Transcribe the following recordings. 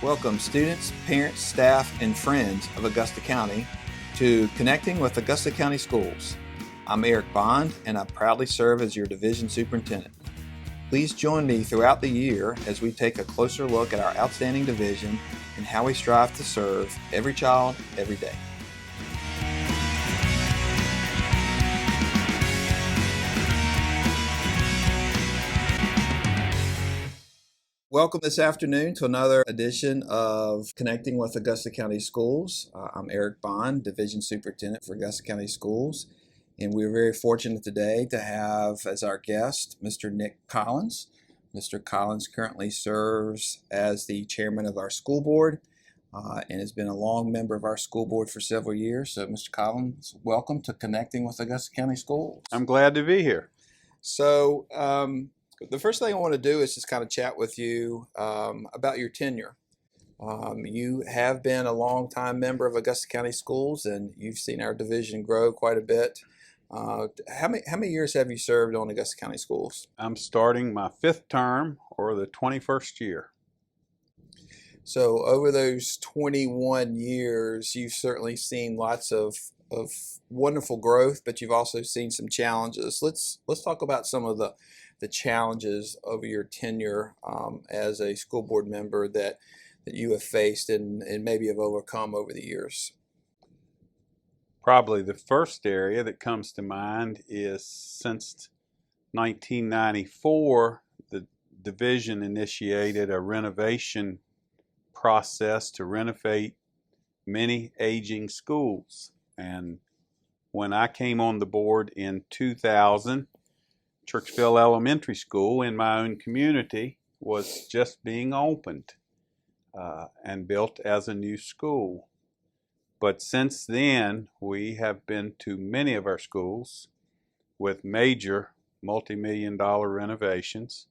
Welcome students, parents, staff, and friends of Augusta County to Connecting with Augusta County Schools. I'm Eric Bond, and I proudly serve as your division superintendent. Please join me throughout the year as we take a closer look at our outstanding division and how we strive to serve every child, every day. Welcome this afternoon to another edition of Connecting with Augusta County Schools. I'm Eric Bond, Division Superintendent for Augusta County Schools, and we're very fortunate today to have as our guest Mr. Nick Collins. Mr. Collins currently serves as the chairman of our school board and has been a long member of our school board for several years. So, Mr. Collins, welcome to Connecting with Augusta County Schools. I'm glad to be here. So, the first thing I want to do is just kind of chat with you about your tenure. You have been a long-time member of Augusta County Schools, and you've seen our division grow quite a bit. How many years have you served on Augusta County Schools? I'm starting my 5th term, or the 21st year. So over those 21 years, you've certainly seen lots of wonderful growth, but you've also seen some challenges. Let's talk about some of the challenges of your tenure as a school board member that you have faced and maybe have overcome over the years. Probably the first area that comes to mind is since 1994, the division initiated a renovation process to renovate many aging schools. And when I came on the board in 2000, Churchville Elementary School in my own community was just being opened and built as a new school. But since then, we have been to many of our schools with major multi-million-dollar renovations,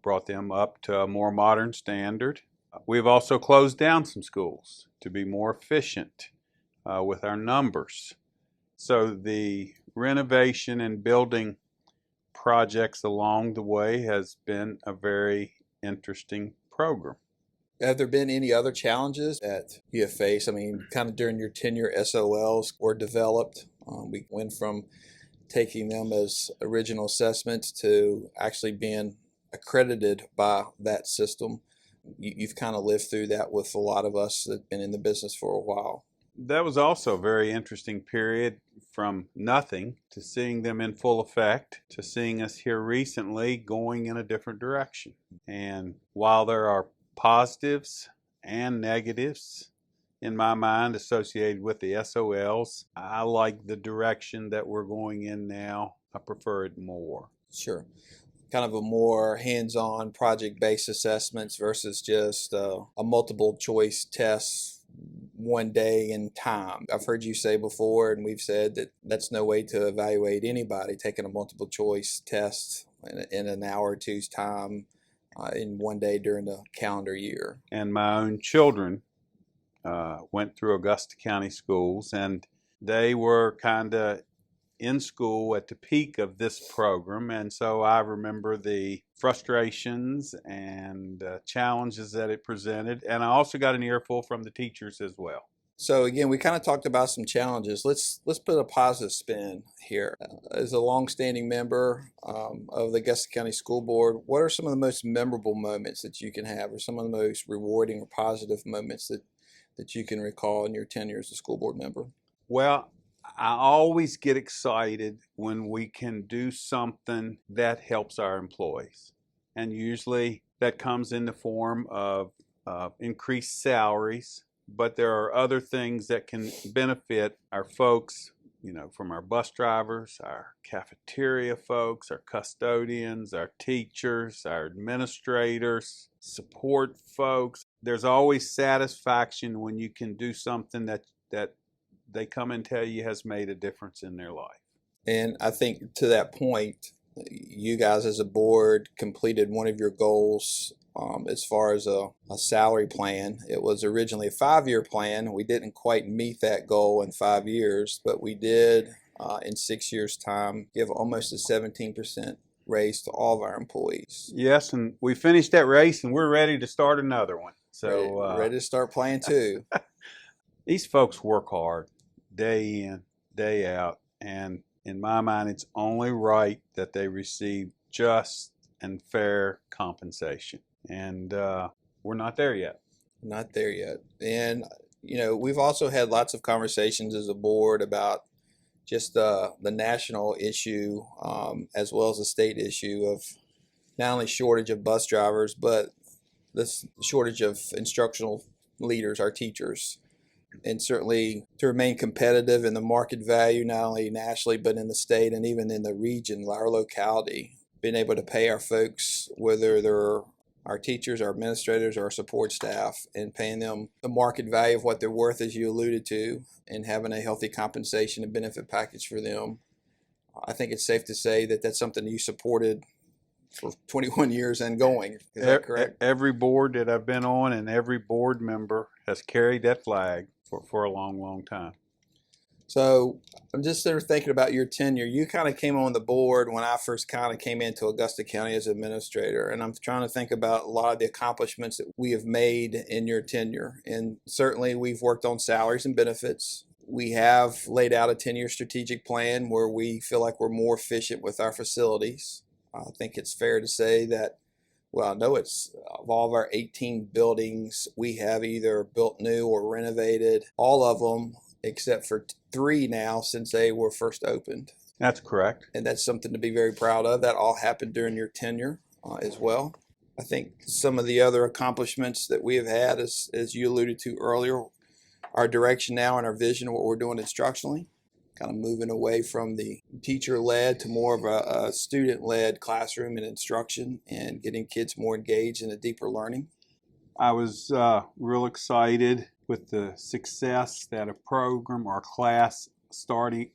brought them up to a more modern standard. We've also closed down some schools to be more efficient with our numbers. So the renovation and building projects along the way has been a very interesting program. Have there been any other challenges that you have faced? I mean, kind of during your tenure, SOLs were developed. We went from taking them as original assessments to actually being accredited by that system. You've kind of lived through that with a lot of us that have been in the business for a while. That was also a very interesting period, from nothing to seeing them in full effect to seeing us here recently going in a different direction. And while there are positives and negatives in my mind associated with the SOLs, I like the direction that we're going in now. I prefer it more. Sure. Kind of a more hands-on project-based assessments versus just a multiple choice test one day in time. I've heard you say before, and we've said that that's no way to evaluate anybody, taking a multiple choice test in an hour or two's time in one day during the calendar year. And my own children went through Augusta County Schools, and they were kind of in school at the peak of this program, and so I remember the frustrations and challenges that it presented, and I also got an earful from the teachers as well. So again, we kind of talked about some challenges. Let's put a positive spin here. As a longstanding member of the Augusta County School Board, what are some of the most memorable moments that you can have, or some of the most rewarding or positive moments that you can recall in your tenure as a school board member? Well, I always get excited when we can do something that helps our employees. And usually that comes in the form of increased salaries, but there are other things that can benefit our folks, from our bus drivers, our cafeteria folks, our custodians, our teachers, our administrators, support folks. There's always satisfaction when you can do something that they come and tell you has made a difference in their life. And I think to that point, you guys as a board completed one of your goals as far as a salary plan. It was originally a 5-year plan. We didn't quite meet that goal in 5 years, but we did in 6 years' time give almost a 17% raise to all of our employees. Yes, and we finished that race and we're ready to start another one. So ready to start playing too. these folks work hard day in, day out, and in my mind, it's only right that they receive just and fair compensation. And we're not there yet. Not there yet. And, we've also had lots of conversations as a board about just the national issue, as well as the state issue of not only shortage of bus drivers, but this shortage of instructional leaders, our teachers. And certainly to remain competitive in the market value, not only nationally, but in the state and even in the region, our locality, being able to pay our folks, whether they're our teachers, our administrators, our support staff, and paying them the market value of what they're worth, as you alluded to, and having a healthy compensation and benefit package for them. I think it's safe to say that that's something you supported for 21 years and going. Is that correct? Every board that I've been on and every board member has carried that flag for a long, long time. So I'm just sort of thinking about your tenure. You kind of came on the board when I first kind of came into Augusta County as administrator, and I'm trying to think about a lot of the accomplishments that we have made in your tenure. And certainly we've worked on salaries and benefits. We have laid out a 10-year strategic plan where we feel like we're more efficient with our facilities. I think it's fair to say that, well, I know it's of all of our 18 buildings, we have either built new or renovated all of them except for 3 now since they were first opened. That's correct. And that's something to be very proud of. That all happened during your tenure as well. I think some of the other accomplishments that we have had, as you alluded to earlier, our direction now and our vision of what we're doing instructionally, kind of moving away from the teacher-led to more of a student-led classroom and instruction and getting kids more engaged in a deeper learning. I was real excited with the success that a program or a class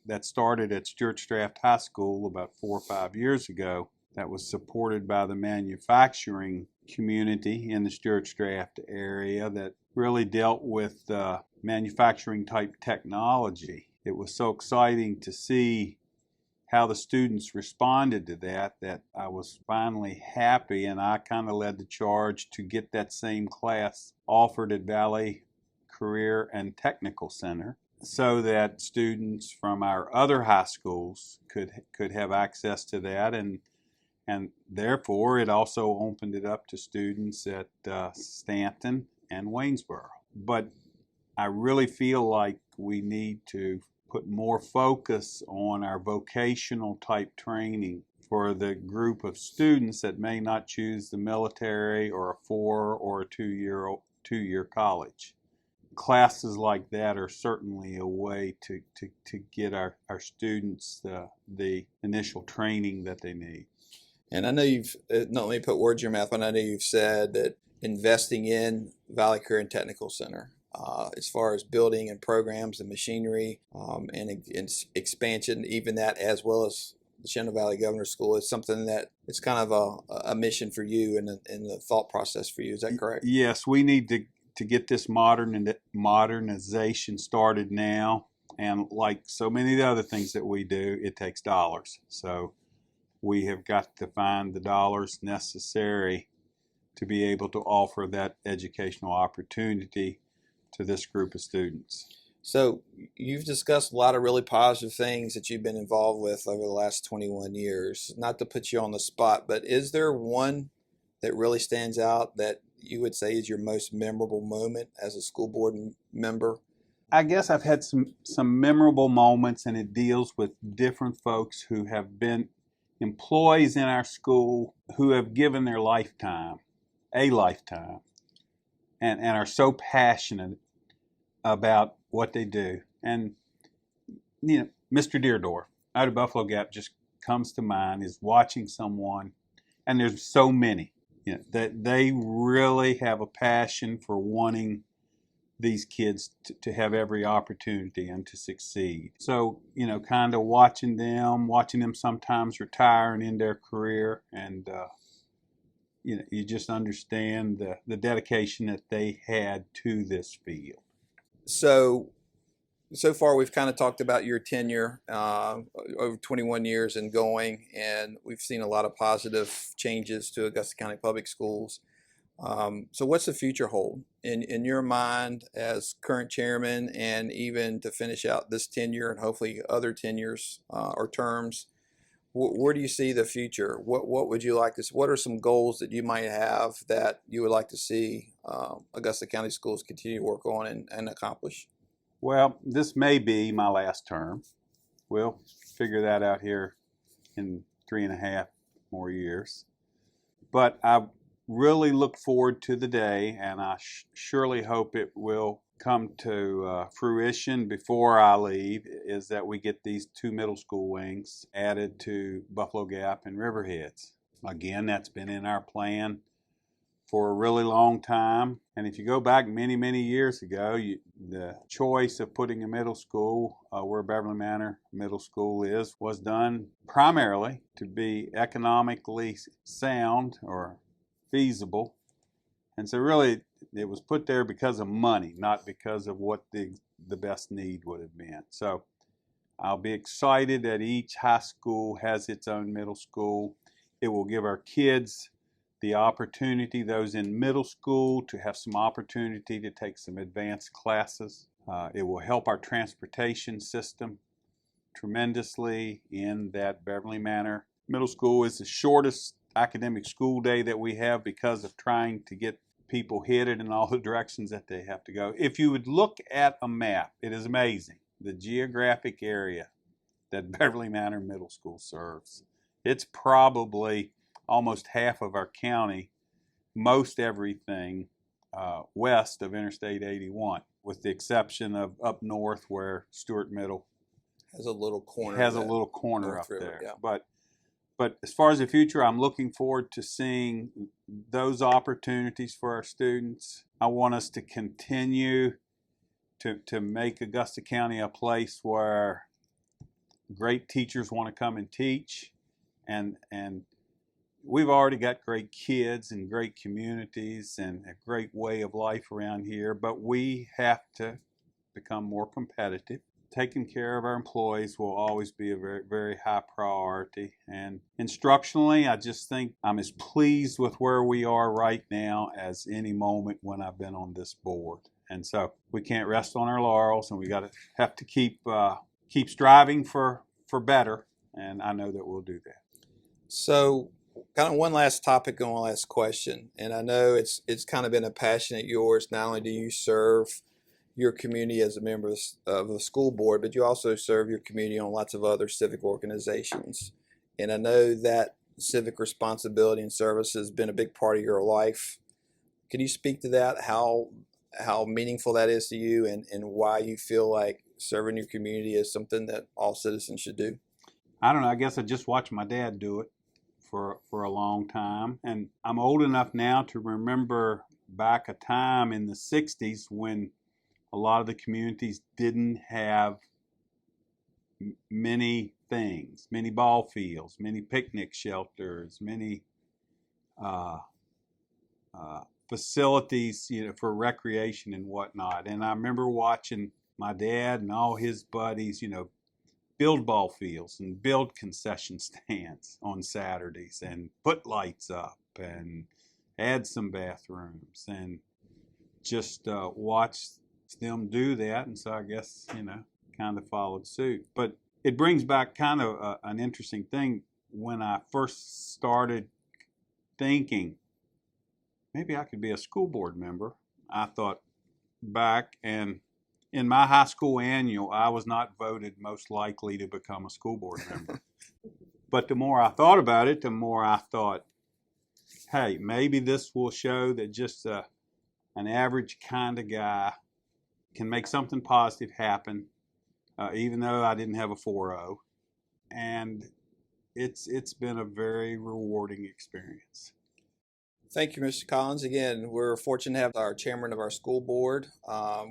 that started at Stuart Draft High School about 4 or 5 years ago that was supported by the manufacturing community in the Stuart Draft area that really dealt with manufacturing type technology. It was so exciting to see how the students responded to that I was finally happy, and I kind of led the charge to get that same class offered at Valley Career and Technical Center so that students from our other high schools could have access to that, and therefore it also opened it up to students at Stanton and Waynesboro. But I really feel like we need to put more focus on our vocational type training for the group of students that may not choose the military or a 4 or a 2-year college. Classes like that are certainly a way to get our students the initial training that they need. And I know you've, not let me put words in your mouth, but I know you've said that investing in Valley Career and Technical Center, as far as building and programs and machinery and expansion, even that as well as the Shenandoah Valley Governor's School, is something that it's kind of a mission for you and the thought process for you. Is that correct? Yes, we need to get this modernization started now. And like so many of the other things that we do, it takes dollars. So we have got to find the dollars necessary to be able to offer that educational opportunity to this group of students. So you've discussed a lot of really positive things that you've been involved with over the last 21 years. Not to put you on the spot, but is there one that really stands out that you would say is your most memorable moment as a school board member? I guess I've had some memorable moments, and it deals with different folks who have been employees in our school who have given their lifetime, and are so passionate about what they do. And, Mr. Deardorff out of Buffalo Gap just comes to mind, is watching someone, and there's so many, that they really have a passion for wanting these kids to have every opportunity and to succeed. So, kind of watching them sometimes retire and end their career, and you just understand the dedication that they had to this field. So far we've kind of talked about your tenure over 21 years and going, and we've seen a lot of positive changes to Augusta County Public Schools. So what's the future hold in your mind as current chairman, and even to finish out this tenure and hopefully other tenures or terms? Where do you see the future? What would you like to see? What are some goals that you might have that you would like to see Augusta County Schools continue to work on and accomplish? Well, this may be my last term. We'll figure that out here in 3.5 more years. But I really look forward to the day, and I surely hope it will come to fruition before I leave, is that we get these 2 middle school wings added to Buffalo Gap and Riverheads. Again, that's been in our plan for a really long time. And if you go back many, many years ago, the choice of putting a middle school where Beverly Manor Middle School was done primarily to be economically sound or feasible. And so really it was put there because of money, not because of what the best need would have been. So I'll be excited that each high school has its own middle school. It will give our kids the opportunity, those in middle school, to have some opportunity to take some advanced classes. It will help our transportation system tremendously in that Beverly Manor Middle School is the shortest academic school day that we have because of trying to get people headed in all the directions that they have to go. If you would look at a map, it is amazing, the geographic area that Beverly Manor Middle School serves. It's probably almost half of our county, most everything west of Interstate 81, with the exception of up north where Stewart Middle Has a little corner. Has a little corner North up River, there. yeah. But as far as the future, I'm looking forward to seeing those opportunities for our students. I want us to continue to make Augusta County a place where great teachers want to come and teach, and we've already got great kids and great communities and a great way of life around here, but we have to become more competitive. Taking care of our employees will always be a very, very high priority. And instructionally, I just think I'm as pleased with where we are right now as any moment when I've been on this board. And so we can't rest on our laurels, and we have to keep striving for better. And I know that we'll do that. So, kind of one last topic and one last question, and I know it's kind of been a passion of yours. Not only do you serve your community as a member of the school board, but you also serve your community on lots of other civic organizations. And I know that civic responsibility and service has been a big part of your life. Can you speak to that, how meaningful that is to you, and why you feel like serving your community is something that all citizens should do? I don't know. I guess I just watched my dad do it for a long time. And I'm old enough now to remember back a time in the 60s when a lot of the communities didn't have many things, many ball fields, many picnic shelters, many facilities, for recreation and whatnot. And I remember watching my dad and all his buddies, build ball fields and build concession stands on Saturdays and put lights up and add some bathrooms and just watch them do that. And so I guess, kind of followed suit. But it brings back kind of an interesting thing. When I first started thinking, maybe I could be a school board member, I thought back, and in my high school annual, I was not voted most likely to become a school board member. But the more I thought about it, the more I thought, hey, maybe this will show that just an average kind of guy can make something positive happen, even though I didn't have a 4.0. And it's been a very rewarding experience. Thank you, Mr. Collins. Again, we're fortunate to have our chairman of our school board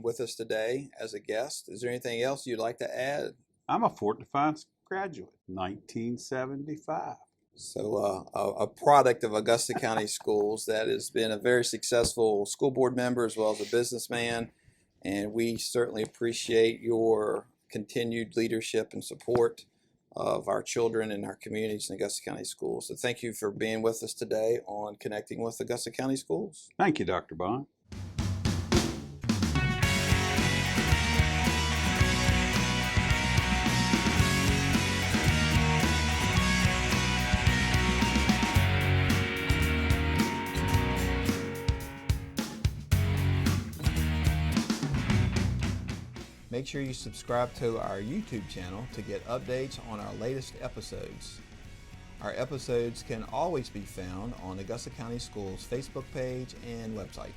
with us today as a guest. Is there anything else you'd like to add? I'm a Fort Defiance graduate, 1975. So a product of Augusta County Schools that has been a very successful school board member as well as a businessman. And we certainly appreciate your continued leadership and support of our children and our communities in Augusta County Schools. So thank you for being with us today on Connecting with Augusta County Schools. Thank you, Dr. Bond. Make sure you subscribe to our YouTube channel to get updates on our latest episodes. Our episodes can always be found on Augusta County Schools Facebook page and website.